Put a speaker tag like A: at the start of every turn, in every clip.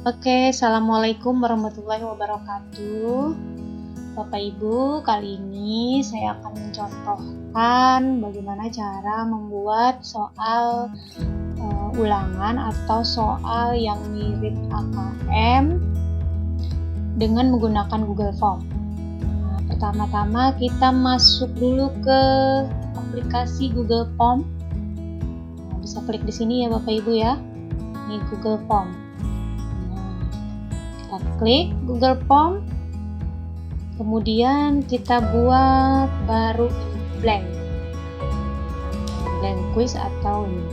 A: Oke, Assalamualaikum warahmatullahi wabarakatuh. Bapak Ibu, kali ini saya akan mencontohkan bagaimana cara membuat soal ulangan atau soal yang mirip AKM dengan menggunakan Google Form. Nah, pertama-tama kita masuk dulu ke aplikasi Google Form. Nah, bisa klik di sini ya Bapak Ibu ya. Ini Google Form. Kita klik Google Form, kemudian kita buat baru blank quiz atau ini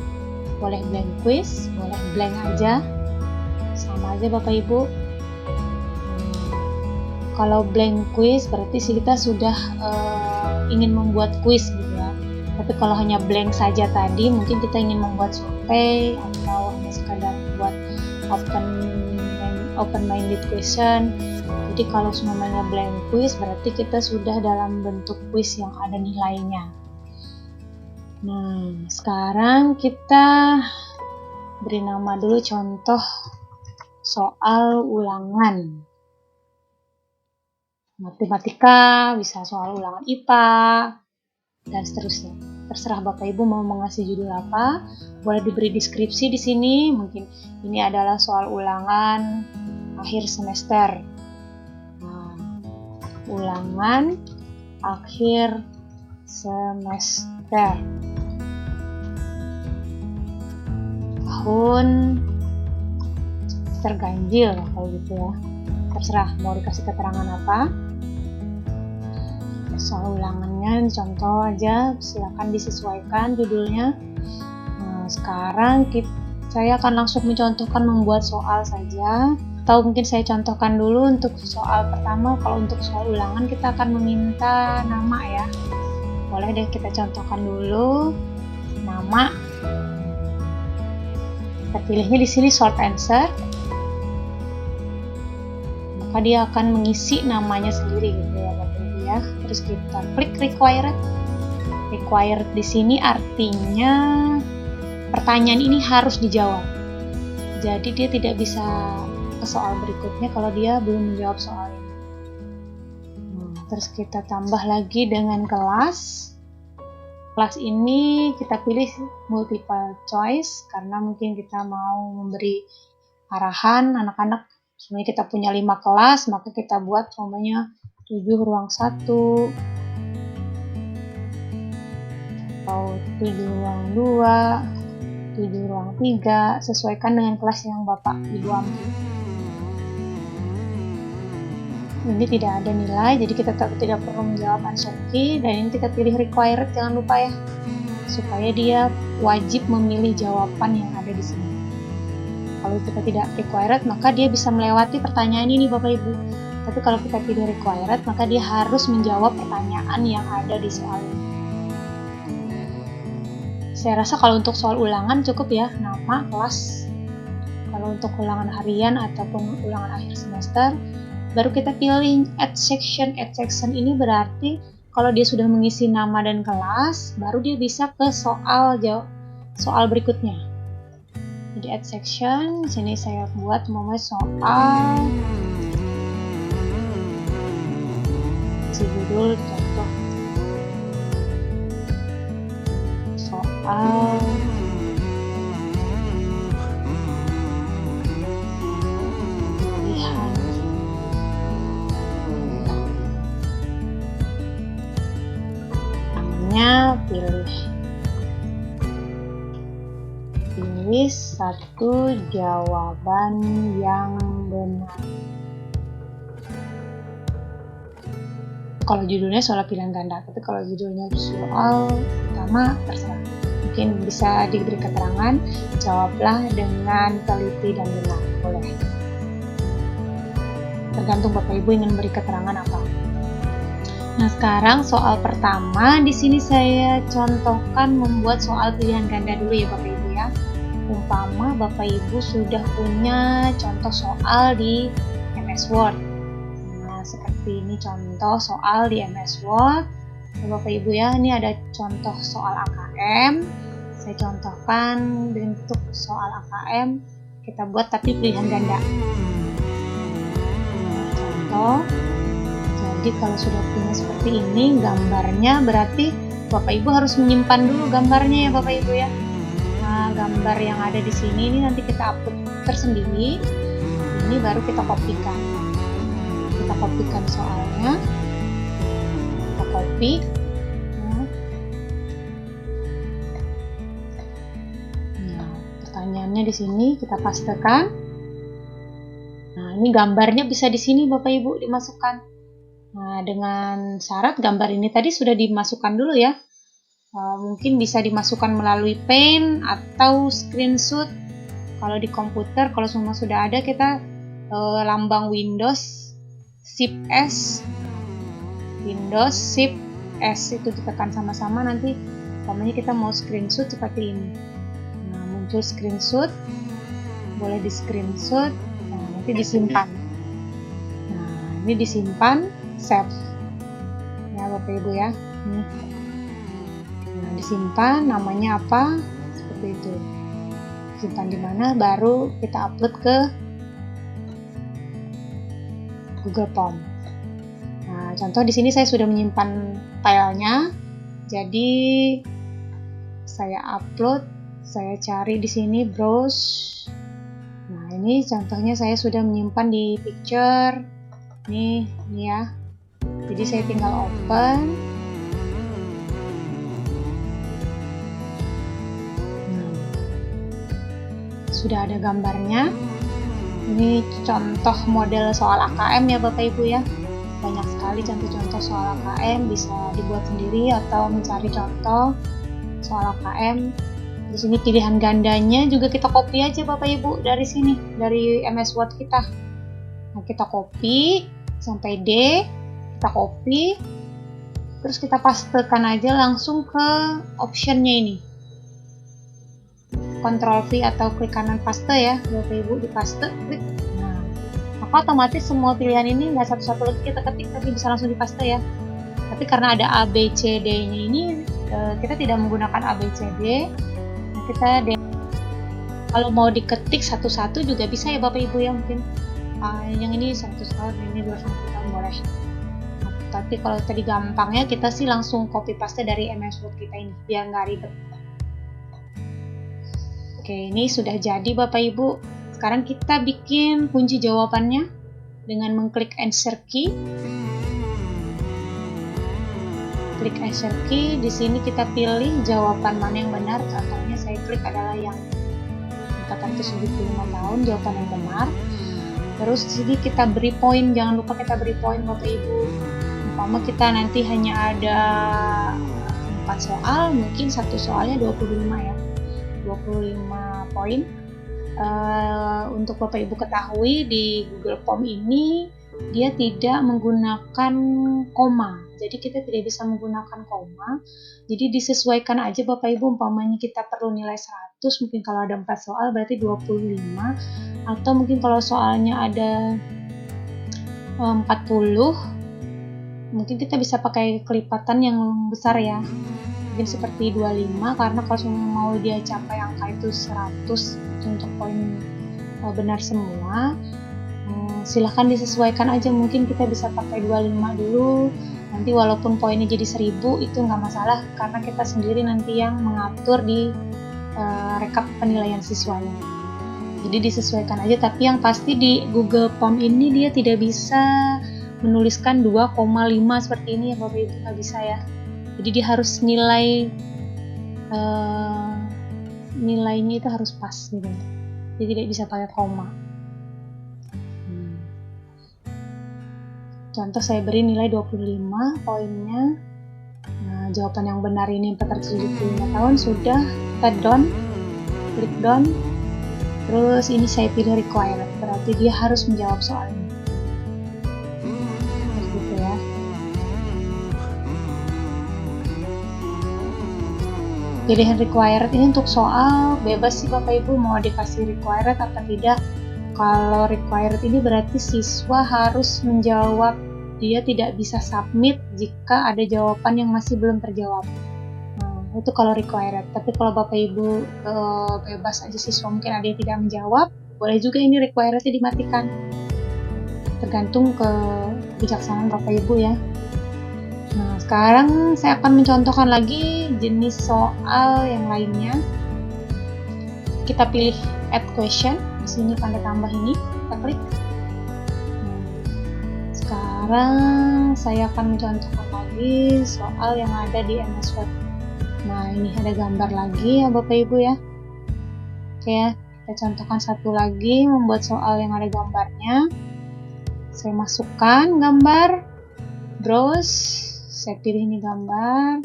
A: boleh blank quiz, boleh blank aja, sama aja Bapak Ibu. Kalau blank quiz berarti kita sudah ingin membuat quiz gitu ya. Tapi kalau hanya blank saja tadi, mungkin kita ingin membuat survei atau hanya sekadar buat open-minded question. Jadi kalau semuanya blank quiz berarti kita sudah dalam bentuk quiz yang ada nilainya. Nah, sekarang kita beri nama dulu contoh soal ulangan. Matematika, bisa soal ulangan IPA, dan seterusnya. Terserah Bapak Ibu mau mengasih judul apa, boleh diberi deskripsi di sini. Mungkin ini adalah soal ulangan akhir semester. Nah, ulangan akhir semester tahun terganjil kalau gitu ya. Terserah mau dikasih keterangan apa. Soal ulangannya contoh aja, silakan disesuaikan judulnya. Nah, sekarang saya akan langsung mencontohkan membuat soal saja, atau mungkin saya contohkan dulu untuk soal pertama. Kalau untuk soal ulangan kita akan meminta nama ya. Boleh deh kita contohkan dulu nama. Kita pilihnya di sini short answer. Maka dia akan mengisi namanya sendiri gitu ya Bapak Ibu ya. Terus kita klik required. Required di sini artinya pertanyaan ini harus dijawab. Jadi dia tidak bisa ke soal berikutnya kalau dia belum menjawab soal ini. Terus kita tambah lagi dengan kelas. Kelas ini kita pilih multiple choice karena mungkin kita mau memberi arahan anak-anak. Sebenarnya kita punya 5 kelas, maka kita buat umpamanya 7 ruang 1 atau 7 ruang 2, 7 ruang 3, sesuaikan dengan kelas yang Bapak Ibu ambil. Ini tidak ada nilai, jadi kita tidak perlu menjawab answer key, dan ini kita pilih required, jangan lupa ya, supaya dia wajib memilih jawaban yang ada di sini. Kalau kita tidak required, maka dia bisa melewati pertanyaan ini Bapak Ibu. Tapi kalau kita pilih required, maka dia harus menjawab pertanyaan yang ada di soal ini. Saya rasa kalau untuk soal ulangan cukup ya, nama, kelas. Kalau untuk ulangan harian ataupun ulangan akhir semester, baru kita pilih add section. Add section ini berarti kalau dia sudah mengisi nama dan kelas, baru dia bisa ke soal berikutnya. Jadi add section, sini saya buat namanya soal judul contoh soal pilihan namanya pilih satu jawaban yang benar. Kalau judulnya soal pilihan ganda, tapi kalau judulnya soal utama terserah. Mungkin bisa diberi keterangan, jawablah dengan teliti dan benar, boleh. Tergantung Bapak Ibu ingin memberi keterangan apa. Nah, sekarang soal pertama di sini saya contohkan membuat soal pilihan ganda dulu ya Bapak Ibu ya. Umpama Bapak Ibu sudah punya contoh soal di MS Word. Nah, seperti ini contoh soal di MS Word. Bapak Ibu ya, ini ada contoh soal AKM. Saya contohkan bentuk soal AKM kita buat tapi pilihan ganda. Contoh, jadi kalau sudah punya seperti ini gambarnya, berarti Bapak Ibu harus menyimpan dulu gambarnya ya Bapak Ibu ya. Nah, gambar yang ada di sini ini nanti kita upload tersendiri. Ini baru kita kopikan. Kita kopikan soalnya. Kita copy. Nah, pertanyaannya di sini kita pastekan. Nah, ini gambarnya bisa di sini Bapak Ibu dimasukkan. Nah, dengan syarat gambar ini tadi sudah dimasukkan dulu ya. Mungkin bisa dimasukkan melalui pen atau screenshot. Kalau di komputer, kalau semua sudah ada, kita lambang Windows Shift S, Windows Shift S itu ditekan sama-sama, nanti umpamanya kita mau screenshot seperti ini. Nah, muncul screenshot, boleh di screenshot, nah, nanti disimpan. Nah, ini disimpan, save. Ya Bapak Ibu ya. Nih. Nah, disimpan, namanya apa? Seperti itu. Simpan di mana, baru kita upload ke Google Form. Nah, contoh di sini saya sudah menyimpan filenya. Jadi saya upload, saya cari di sini browse. Nah, ini contohnya saya sudah menyimpan di picture. Ini ya. Jadi saya tinggal open. Sudah ada gambarnya. Ini contoh model soal AKM ya Bapak Ibu ya. Banyak sekali contoh-contoh soal AKM, bisa dibuat sendiri atau mencari contoh soal AKM. Di sini pilihan gandanya juga kita copy aja Bapak Ibu dari sini, dari MS Word kita. Nah, kita copy sampai D, kita copy, terus kita pastekan aja langsung ke optionnya ini. Ctrl V atau klik kanan paste ya Bapak Ibu, di paste klik. Nah, maka otomatis semua pilihan ini nggak satu-satu lagi kita ketik, tapi bisa langsung di paste ya. Tapi karena ada A, B, C, D nya ini kita tidak menggunakan A, B, C, D. Nah, kita D. Kalau mau diketik satu-satu juga bisa ya Bapak Ibu ya, mungkin yang ini 100 tahun, ini 200 tahun boleh. Nah, tapi kalau tadi gampangnya kita sih langsung copy paste dari MS Word kita ini biar nggak ribet. Oke, ini sudah jadi Bapak Ibu. Sekarang kita bikin kunci jawabannya dengan mengklik answer key. Klik answer key, di sini kita pilih jawaban mana yang benar. Contohnya saya klik adalah yang 475 tahun, jawaban yang benar. Terus di sini kita beri poin, jangan lupa kita beri poin Bapak Ibu. Umpama kita nanti hanya ada 4 soal, mungkin satu soalnya 25 ya. 25 poin. Untuk Bapak Ibu ketahui di Google Form ini dia tidak menggunakan koma, jadi kita tidak bisa menggunakan koma. Jadi disesuaikan aja Bapak Ibu, umpamanya kita perlu nilai 100, mungkin kalau ada 4 soal berarti 25, atau mungkin kalau soalnya ada 40, mungkin kita bisa pakai kelipatan yang besar ya, mungkin seperti 25, karena kalau mau dia capai angka itu 100 untuk poin benar semua, silahkan disesuaikan aja, mungkin kita bisa pakai 25 dulu, nanti walaupun poinnya jadi 1000 itu nggak masalah, karena kita sendiri nanti yang mengatur di rekap penilaian siswanya. Jadi disesuaikan aja, tapi yang pasti di Google Form ini dia tidak bisa menuliskan 2,5 seperti ini ya Bapak Ibu, nggak bisa ya. Jadi dia harus nilainya itu harus pas gitu. Jadi tidak bisa pakai koma. Contoh saya beri nilai 25 poinnya. Nah, jawaban yang benar ini 475 tahun, sudah kita down, klik down. Terus ini saya pilih required, berarti dia harus menjawab soal ini. Gitu ya. Pilihan required ini untuk soal bebas sih Bapak Ibu mau dikasih required atau tidak. Kalau required ini berarti siswa harus menjawab, dia tidak bisa submit jika ada jawaban yang masih belum terjawab. Nah, itu kalau required. Tapi kalau Bapak Ibu bebas aja, siswa mungkin ada yang tidak menjawab, Boleh juga ini requirednya dimatikan, tergantung kebijaksanaan Bapak Ibu ya. Nah, sekarang saya akan mencontohkan lagi jenis soal yang lainnya. Kita pilih add question, di sini tanda tambah ini, kita klik. Sekarang saya akan mencontohkan lagi soal yang ada di MS Word. Nah, ini ada gambar lagi ya Bapak Ibu ya. Oke ya, kita contohkan satu lagi membuat soal yang ada gambarnya. Saya masukkan gambar, browse, saya pilih ini gambar.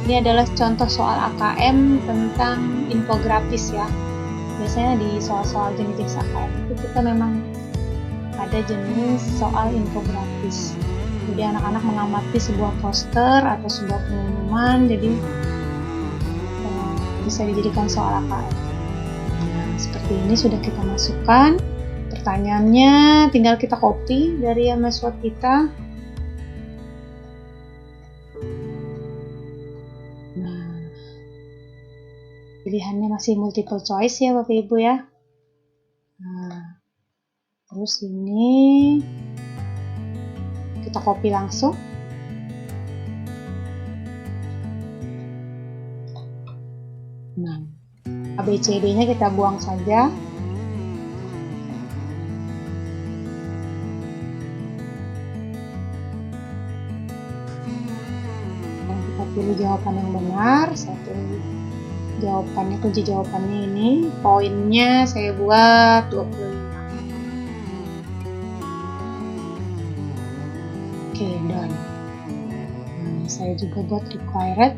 A: Ini adalah contoh soal AKM tentang infografis ya. Biasanya di soal-soal jenis AKM itu kita memang ada jenis soal infografis. Jadi anak-anak mengamati sebuah poster atau sebuah pengumuman, jadi bisa dijadikan soal AKM. Nah, seperti ini sudah kita masukkan. Pertanyaannya tinggal kita copy dari MS Word kita. Nah, pilihannya masih multiple choice ya Bapak Ibu ya. Nah, terus ini kita copy langsung. Nah, ABCD-nya kita buang saja. Dan kita pilih jawaban yang benar. Saya pilih jawabannya, kunci jawabannya ini. Poinnya saya buat 25. Oke, done. Nah, saya juga buat required.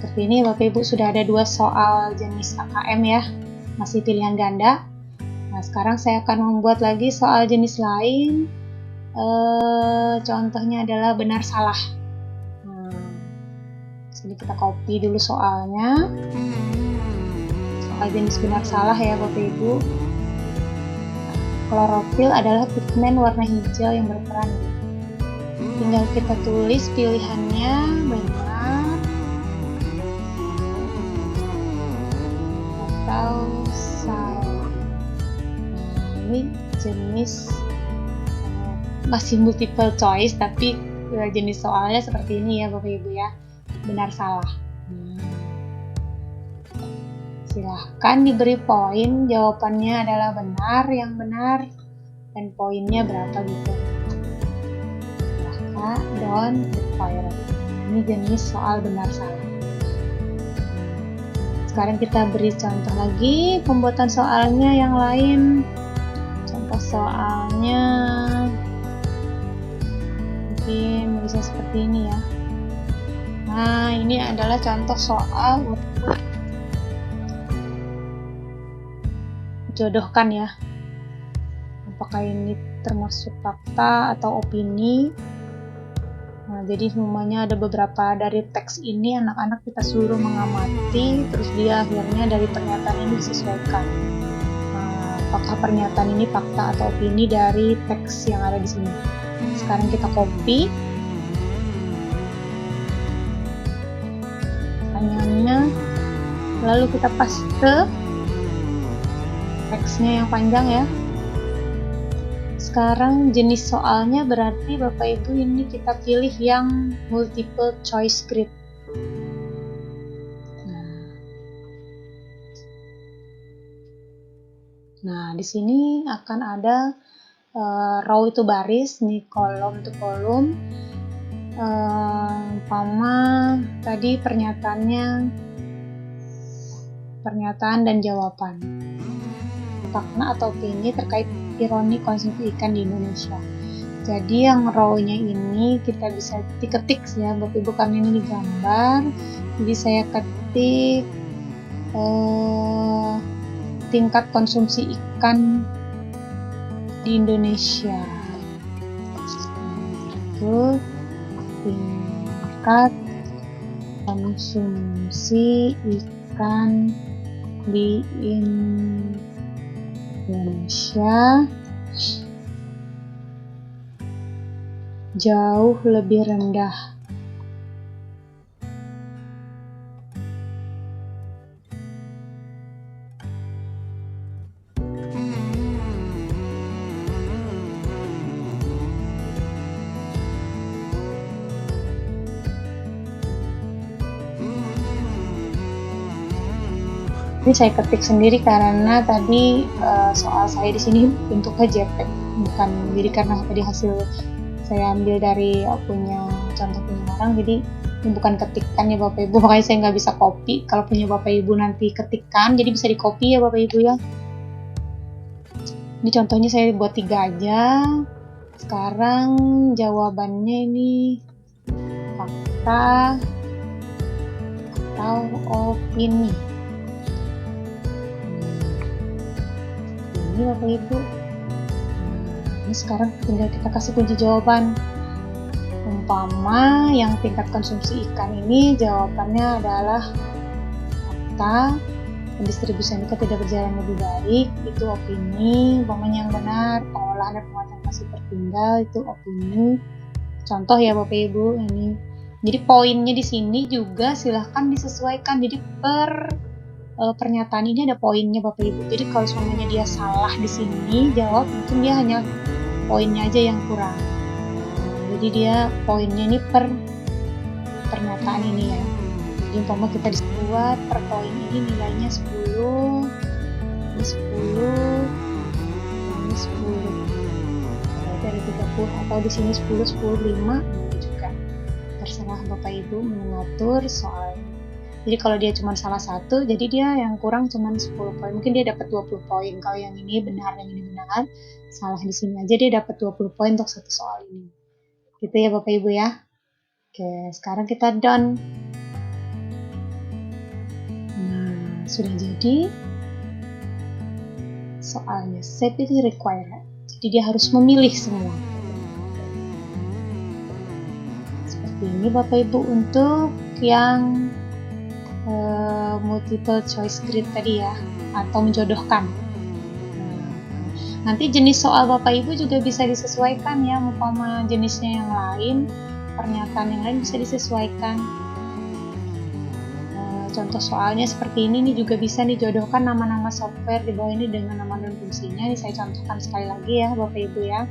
A: Seperti ini Bapak Ibu sudah ada 2 soal jenis AKM ya, masih pilihan ganda. Nah, sekarang saya akan membuat lagi soal jenis lain. Contohnya adalah benar salah. Nah, sini kita copy dulu soalnya. Soal jenis benar salah ya Bapak Ibu. Klorofil adalah pigmen warna hijau yang berperan. Tinggal kita tulis pilihannya benar atau salah. Nah, ini jenis masih multiple choice, tapi jenis soalnya seperti ini ya Bapak Ibu ya, benar salah. Silahkan diberi poin, jawabannya adalah benar, yang benar, dan poinnya berapa gitu. Silahkan, don't require. Ini jenis soal benar salah. Sekarang kita beri contoh lagi pembuatan soalnya yang lain. Contoh soalnya mungkin bisa seperti ini ya. Nah, ini adalah contoh soal jodohkan ya, apakah ini termasuk fakta atau opini. Nah, jadi semuanya ada beberapa dari teks ini anak-anak kita suruh mengamati, terus dia akhirnya dari pernyataan ini disesuaikan. Nah, apakah pernyataan ini fakta atau opini dari teks yang ada di sini. Sekarang kita copy pertanyaannya, lalu kita paste teksnya yang panjang ya. Sekarang jenis soalnya berarti Bapak Ibu ini kita pilih yang multiple choice script. Nah, di sini akan ada row itu baris, nih kolom itu kolom. Umpama tadi pernyataan dan jawaban. Fakta atau opini terkait ironi konsumsi ikan di Indonesia. Jadi yang row-nya ini kita bisa diketik ya Bapak Ibu, karena ini digambar. Jadi saya ketik tingkat konsumsi ikan di Indonesia. Itu tingkat konsumsi ikan di Indonesia jauh lebih rendah Ini saya ketik sendiri karena tadi soal saya di sini bentuknya JPEG, bukan, jadi karena tadi hasil saya ambil dari punya contoh punya orang, jadi ini bukan ketikan ya Bapak Ibu, makanya saya nggak bisa copy. Kalau punya Bapak Ibu nanti ketikan, jadi bisa di copy ya Bapak Ibu ya. Ini contohnya saya buat 3 aja. Sekarang jawabannya ini fakta atau opini. Ini Bapak Ibu. Ini sekarang tinggal kita kasih kunci jawaban. Umpama yang tingkat konsumsi ikan ini jawabannya adalah fakta, pendistribusian ikan tidak berjalan lebih baik, itu opini. Umpamanya yang benar, pengolahan dan penguatan masih tertinggal, itu opini. Contoh ya Bapak Ibu ini. Jadi poinnya di sini juga silahkan disesuaikan. Jadi per pernyataan ini ada poinnya Bapak Ibu. Jadi kalau semuanya dia salah di sini jawab, mungkin dia hanya poinnya aja yang kurang. Jadi dia poinnya ini per pernyataan ini ya. Jadi umpama kita buat per poin ini nilainya 10, ini 10, ini 10. Dari 30 atau di sini 10, 10, 5 juga. Terserah Bapak Ibu mengatur soal. Jadi kalau dia cuma salah satu, jadi dia yang kurang cuma 10 poin. Mungkin dia dapat 20 poin. Kalau yang ini benar, yang ini benar, salah di sini aja dia dapat 20 poin untuk satu soal ini. Gitu ya Bapak Ibu ya. Oke, sekarang kita done. Nah, sudah jadi soalnya. Safety required. Jadi dia harus memilih semua. Seperti ini Bapak Ibu untuk yang multiple choice grid tadi ya, atau menjodohkan. Nanti jenis soal Bapak Ibu juga bisa disesuaikan ya, umpama jenisnya yang lain, pernyataan yang lain bisa disesuaikan. Contoh soalnya seperti ini juga bisa dijodohkan nama-nama software di bawah ini dengan nama dan fungsinya. Ini saya contohkan sekali lagi ya Bapak Ibu ya.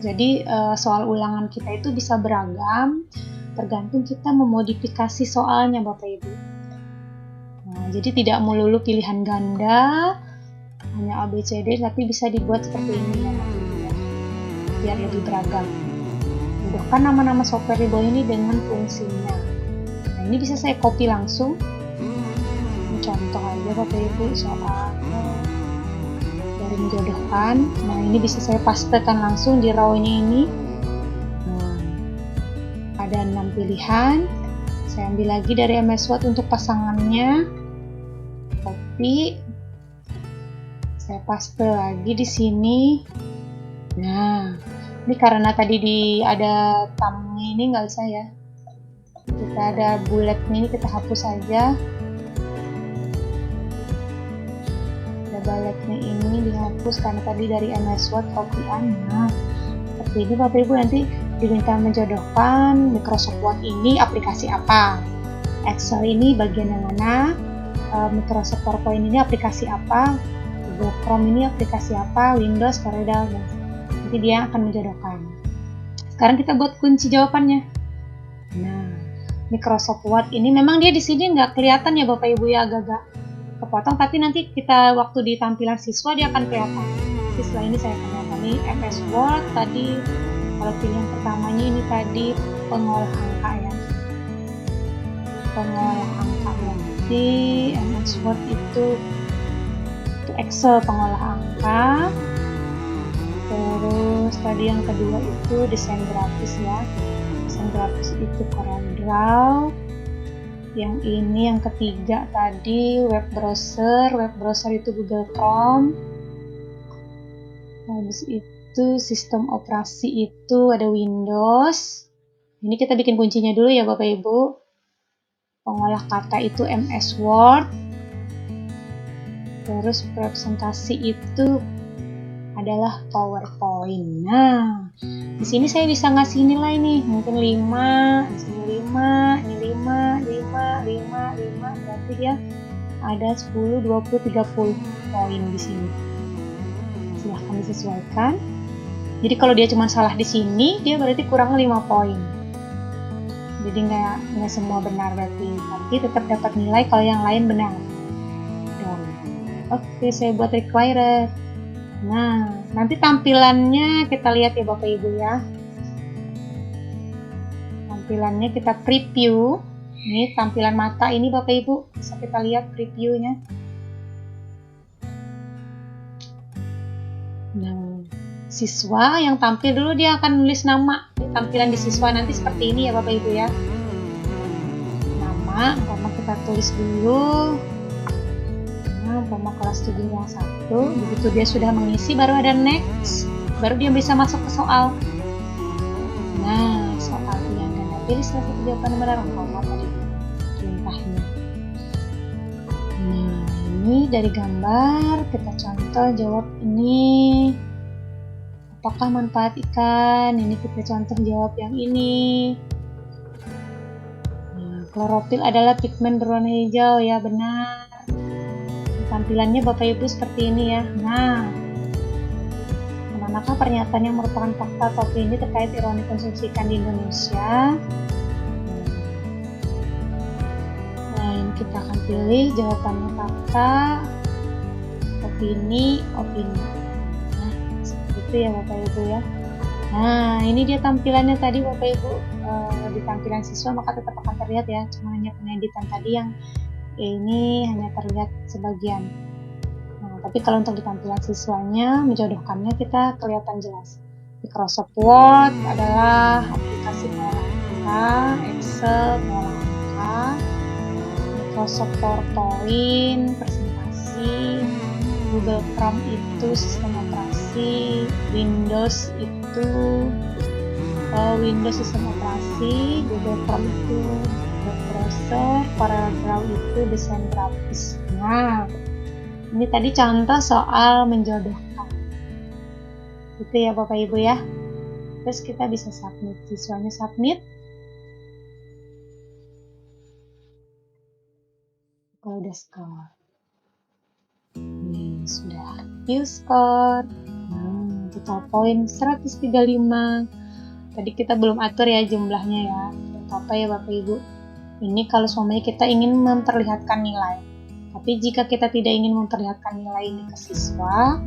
A: Jadi soal ulangan kita itu bisa beragam, tergantung kita memodifikasi soalnya Bapak Ibu. Nah, jadi tidak melulu pilihan ganda, hanya A, B, C, D, tapi bisa dibuat seperti ini ya Bapak Ibu ya, biar lebih beragam. Jodohkan nama-nama software di bawah ini dengan fungsinya. Nah, ini bisa saya copy langsung. Ini contoh aja Bapak Ibu soal dari menjodohkan. Nah, ini bisa saya pastekan langsung di row-nya ini. Ada 6 pilihan. Saya ambil lagi dari MS Word untuk pasangannya, copy, saya paste lagi di sini. Nah, ini karena tadi ada thumbnya ini nggak usah ya, kita ada bulletnya ini kita hapus saja. Ada bulletnya ini dihapus karena tadi dari MS Word copyan. Nah, seperti ini Bapak Ibu nanti diminta menjodohkan Microsoft Word ini aplikasi apa, Excel ini bagian yang mana, Microsoft PowerPoint ini aplikasi apa, Google Chrome ini aplikasi apa, Windows, Corel, dan nanti dia akan menjodohkan. Sekarang kita buat kunci jawabannya. Nah, Microsoft Word ini memang dia di sini nggak kelihatan ya Bapak Ibu ya, agak-agak kepotong, tapi nanti kita waktu di tampilan siswa dia akan kelihatan. Jadi setelah ini saya akan lihat nih MS Word tadi. Kalau pilihan pertamanya ini tadi pengolah angka ya, pengolah angka, berarti MS Word itu Excel pengolah angka. Terus tadi yang kedua itu desain grafis ya, desain grafis itu CorelDRAW. Yang ini yang ketiga tadi web browser itu Google Chrome. Habis itu sistem operasi itu ada Windows. Ini kita bikin kuncinya dulu ya Bapak Ibu. Pengolah kata itu MS Word. Terus presentasi itu adalah PowerPoint. Nah, di sini saya bisa ngasih nilai nih, mungkin 5, di sini 5, ini 5, 5, 5, 5, berarti dia ada 10, 20, 30 poin di sini. Silahkan disesuaikan. Jadi kalau dia cuma salah di sini, dia berarti kurang 5 poin. Jadi nggak semua benar berarti, tapi tetap dapat nilai kalau yang lain benar. Dan oke, saya buat required. Nah, nanti tampilannya kita lihat ya Bapak Ibu ya. Tampilannya kita preview. Ini tampilan mata ini Bapak Ibu, bisa kita lihat previewnya. Nah, siswa yang tampil dulu dia akan nulis nama. Tampilan di siswa nanti seperti ini ya Bapak Ibu ya. Nama kita tulis dulu. Nah, kelas 7 yang 1. Begitu dia sudah mengisi baru ada next. Baru dia bisa masuk ke soal. Nah, soalnya Ganda pilih salah satu jawaban benar tadi perintahnya. Nah, ini dari gambar kita contoh jawab ini. Apakah manfaat ikan? Ini kita contoh jawab yang ini. Nah, klorofil adalah pigmen berwarna hijau, ya benar. Tampilannya Bapak Ibu seperti ini ya. Nah, manakah pernyataan yang merupakan fakta atau opini terkait ironi konsumsi ikan di Indonesia? Nah, ini kita akan pilih jawabannya fakta, opini. Nah, seperti itu ya Bapak Ibu ya. Nah, ini dia tampilannya tadi Bapak Ibu. Di tampilan siswa maka tetap akan terlihat ya, cuma hanya pengeditan tadi yang ini hanya terlihat sebagian. Nah, tapi kalau untuk di tampilan siswanya menjodohkannya kita kelihatan jelas. Microsoft Word adalah aplikasi pengolah angka, Excel pengolah angka, Microsoft PowerPoint presentasi, Google Chrome itu sistem operasi, Windows itu sistem operasi, Google Chrome itu web browser, Corel Draw itu desain grafis. Nah, ini tadi contoh soal menjodohkan. Itu ya Bapak Ibu ya. Terus kita bisa submit, siswanya submit. Kalau udah score. Ini sudah view score. Total poin 135. Tadi kita belum atur ya jumlahnya ya. Apa ya Bapak Ibu? Ini kalau semuanya kita ingin memperlihatkan nilai. Tapi jika kita tidak ingin memperlihatkan nilai ini ke siswa,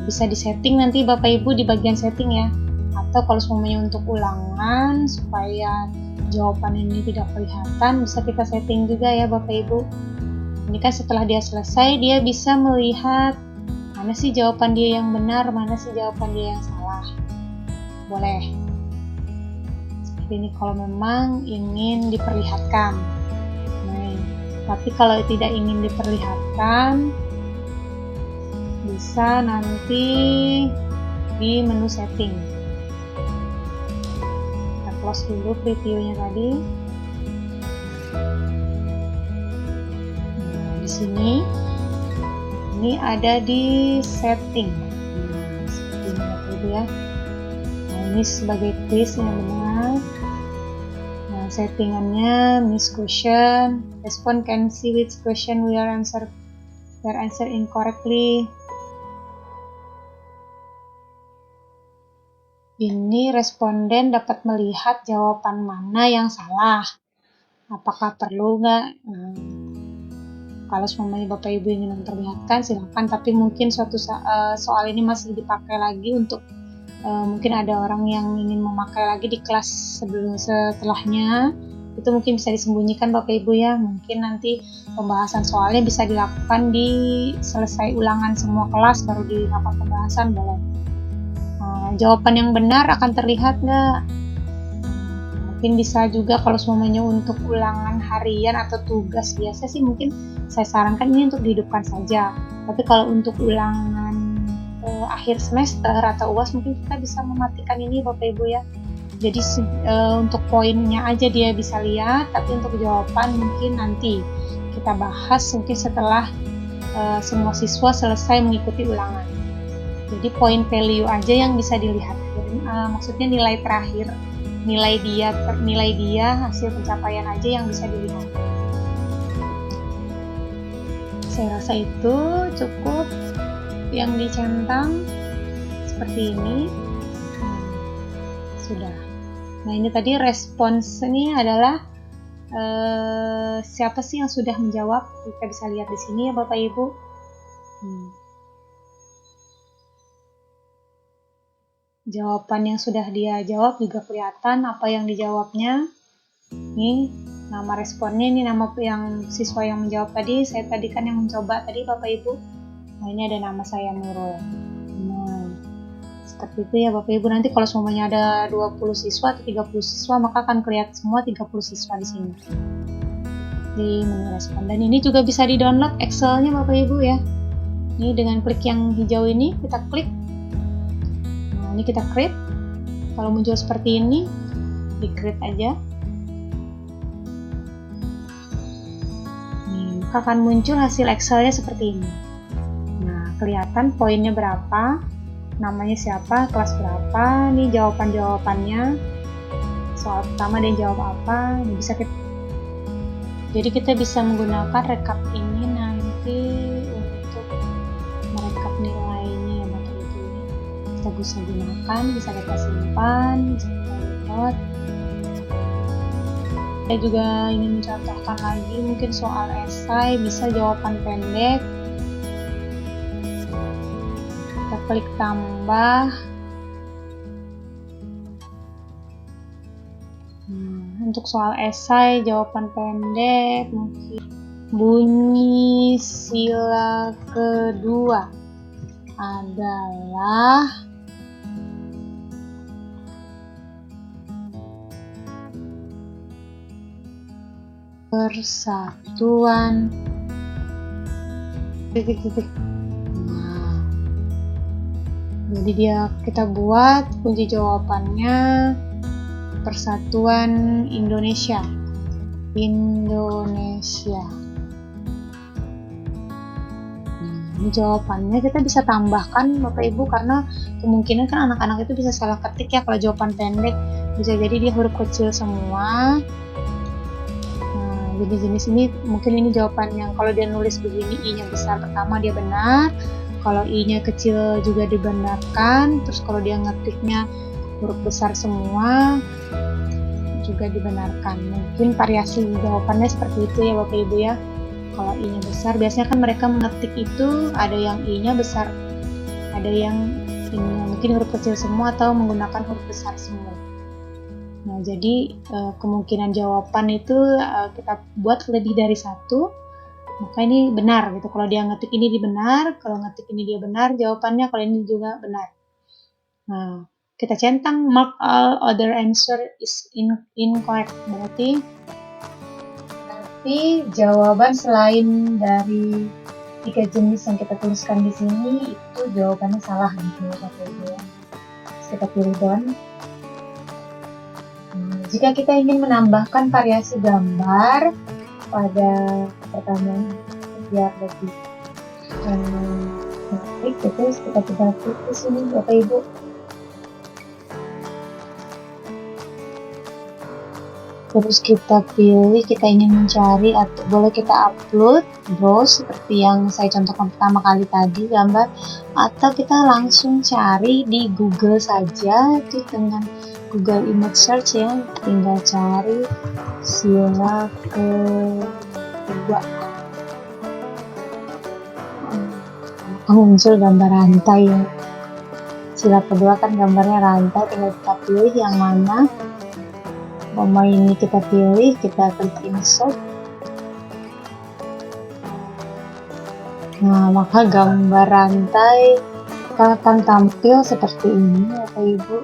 A: bisa disetting nanti Bapak Ibu di bagian setting ya. Atau kalau semuanya untuk ulangan supaya jawaban ini tidak kelihatan, bisa kita setting juga ya Bapak Ibu. Ini kan setelah dia selesai, dia bisa melihat mana sih jawaban dia yang benar, mana sih jawaban dia yang salah. Boleh. Seperti ini kalau memang ingin diperlihatkan. Nah, tapi kalau tidak ingin diperlihatkan, bisa nanti di menu setting. Kita close dulu previewnya tadi. Nah, di sini ini ada di setting. Seperti ini Bapak ya. Nah, ini sebagai quiz yang benar. Nah, settingannya miss question, respond can see which question we are answer incorrectly. Ini responden dapat melihat jawaban mana yang salah. Apakah perlu nggak? Kalau semuanya Bapak Ibu ingin memperlihatkan silakan, tapi mungkin suatu soal ini masih dipakai lagi untuk mungkin ada orang yang ingin memakai lagi di kelas setelahnya, itu mungkin bisa disembunyikan Bapak Ibu ya. Mungkin nanti pembahasan soalnya bisa dilakukan di selesai ulangan semua kelas baru dilakukan pembahasan, boleh. Jawaban yang benar akan terlihat nggak? Mungkin bisa juga kalau semuanya untuk ulangan harian atau tugas biasa sih mungkin saya sarankan ini untuk dihidupkan saja. Tapi kalau untuk ulangan akhir semester atau UAS mungkin kita bisa mematikan ini Bapak Ibu ya. Jadi untuk poinnya aja dia bisa lihat, tapi untuk jawaban mungkin nanti kita bahas mungkin setelah semua siswa selesai mengikuti ulangan. Jadi poin value aja yang bisa dilihat. Jadi, maksudnya nilai terakhir, nilai dia hasil pencapaian aja yang bisa dilihat. Saya rasa itu cukup yang dicentang seperti ini. Sudah. Nah, ini tadi respons ini adalah siapa sih yang sudah menjawab? Kita bisa lihat di sini ya Bapak Ibu. Jawaban yang sudah dia jawab juga kelihatan apa yang dijawabnya. Ini nama responnya, ini nama yang siswa yang menjawab tadi. Saya tadi kan yang mencoba tadi Bapak Ibu. Nah, ini ada nama saya Nurul. Nah, seperti itu ya Bapak Ibu. Nanti kalau semuanya ada 20 siswa atau 30 siswa, maka akan kelihatan semua 30 siswa di sini di menu respon. Dan ini juga bisa di-download Excel-nya Bapak Ibu ya. Ini dengan klik yang hijau ini, kita klik. Nah, ini kita create. Kalau muncul seperti ini, di-create aja. Maka akan muncul hasil Excel-nya seperti ini. Nah, kelihatan poinnya berapa, namanya siapa, kelas berapa, ini jawaban-jawabannya, soal pertama dia jawab apa. Ini bisa jadi kita bisa menggunakan rekap ini nanti untuk merekap nilainya ya Bapak Ibu. Kita bisa gunakan, bisa kita simpan, bisa kita download. Saya juga ingin mencontohkan lagi mungkin soal esai, bisa jawaban pendek. Kita klik tambah. Untuk soal esai, jawaban pendek mungkin bunyi sila kedua adalah persatuan titik-titik. Nah, jadi kita buat kunci jawabannya Persatuan Indonesia. Nah, ini jawabannya kita bisa tambahkan Bapak Ibu, karena kemungkinan kan anak-anak itu bisa salah ketik ya kalau jawaban pendek, bisa jadi dia huruf kecil semua. Nah, jadi jenis ini mungkin ini jawaban yang kalau dia nulis begini i-nya besar pertama dia benar, kalau i-nya kecil juga dibenarkan, terus kalau dia ngetiknya huruf besar semua juga dibenarkan. Mungkin variasi jawabannya seperti itu ya Bapak Ibu ya. Kalau i-nya besar, biasanya kan mereka mengetik itu ada yang i-nya besar, ada yang mungkin huruf kecil semua atau menggunakan huruf besar semua. Nah, jadi kemungkinan jawaban itu kita buat lebih dari satu, maka ini benar gitu. Kalau dia ngetik ini dia benar, kalau ngetik ini dia benar jawabannya, kalau ini juga benar. Nah, kita centang mark all other answer is incorrect, berarti jawaban selain dari 3 jenis yang kita tuliskan di sini itu jawabannya salah gitu ya Bapak Ibu ya. Kita pilih done. Jika kita ingin menambahkan variasi gambar pada pertanyaan biar lebih menarik gitu, kita tinggal klik di sini Bapak Ibu. Terus kita pilih, kita ingin mencari atau boleh kita upload, browse seperti yang saya contohkan pertama kali tadi gambar, atau kita langsung cari di Google saja itu dengan Google Image Search ya, tinggal cari sila kedua. Muncul gambar rantai ya. Sila kedua kan gambarnya rantai, tinggal kita pilih yang mana. Ini kita pilih, kita klik insert. Nah, maka gambar rantai akan tampil seperti ini Bapak Ibu.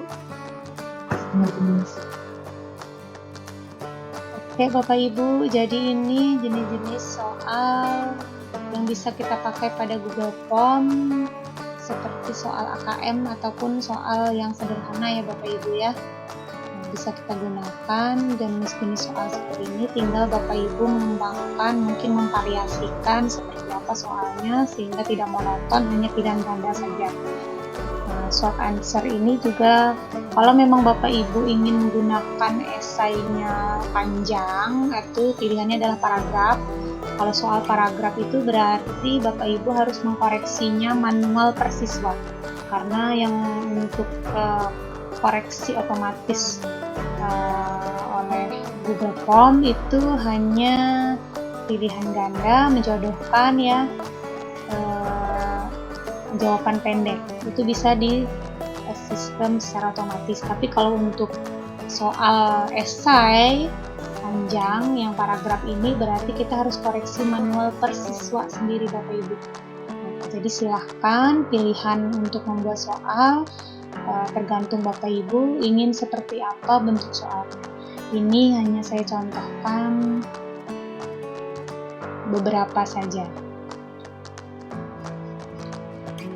A: Oke Bapak Ibu, jadi ini jenis-jenis soal yang bisa kita pakai pada Google Form seperti soal AKM ataupun soal yang sederhana ya Bapak Ibu ya. Bisa kita gunakan jenis-jenis soal seperti ini, tinggal Bapak Ibu mengembangkan, mungkin memvariasikan seperti apa soalnya sehingga tidak monoton hanya pilihan ganda saja. Nah, short answer ini juga kalau memang Bapak Ibu ingin menggunakan esainya panjang, itu pilihannya adalah paragraf. Kalau soal paragraf itu berarti Bapak Ibu harus mengkoreksinya manual per siswa, karena yang untuk koreksi otomatis oleh Google Form itu hanya pilihan ganda menjodohkan ya jawaban pendek, itu bisa di sistem secara otomatis. Tapi kalau untuk soal esai panjang yang paragraf ini berarti kita harus koreksi manual per siswa sendiri Bapak Ibu. Jadi silahkan pilihan untuk membuat soal tergantung Bapak Ibu ingin seperti apa bentuk soalnya. Ini hanya saya contohkan beberapa saja.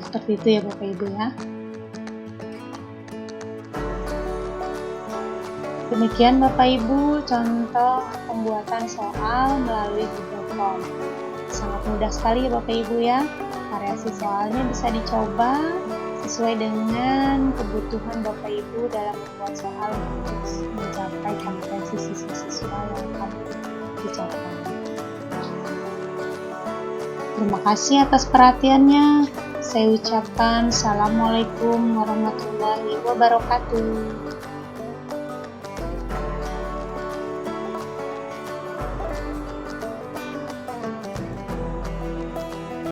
A: Seperti itu ya Bapak Ibu ya. Demikian Bapak Ibu contoh pembuatan soal melalui Google Form. Sangat mudah sekali ya Bapak Ibu ya. Variasi soalnya bisa dicoba sesuai dengan kebutuhan Bapak Ibu dalam membuat soal untuk mencapai kompetensi siswa-siswa yang akan dicapai. Terima kasih atas perhatiannya. Saya ucapkan Assalamualaikum warahmatullahi wabarakatuh.